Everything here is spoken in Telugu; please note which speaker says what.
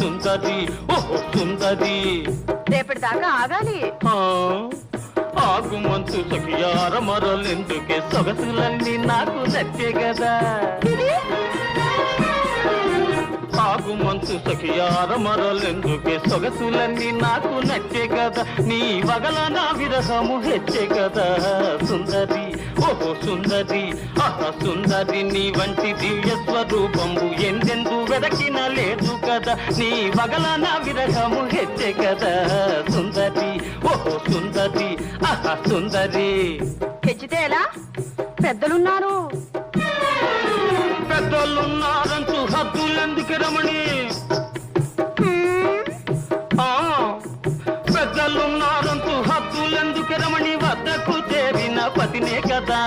Speaker 1: సుందరి ఓహో సుందరి
Speaker 2: రేపటి దాకా ఆగాలి.
Speaker 1: ఆగుమంతు సఖియార మరలెందుకే సొగసులన్నీ నాకు నచ్చే కదా. ఆగుమంతు సఖియార మరలెందుకే సొగసులన్నీ నాకు నచ్చే కదా. నీ వగల నా విరహము హెచ్చే కదా సుందరి ఓహో సుందరి సుందరి నీ వంటి దివ్య స్వరూపంబు ఎందెందు వెదకిన లేదు కదా. నీ వగల నా విరహము హెచ్చే కదా సుందరి ఓహో సుందరి సుందరి.
Speaker 2: హెచ్చితే ఎలా? పెద్దలున్నారు.
Speaker 1: పెద్దలున్నారంటూ హద్దులెందుకు రమణి? పెద్దలున్నారంటూ హద్దులెందుకు రమణి? వద్దకు చేరిన పతినే కదా.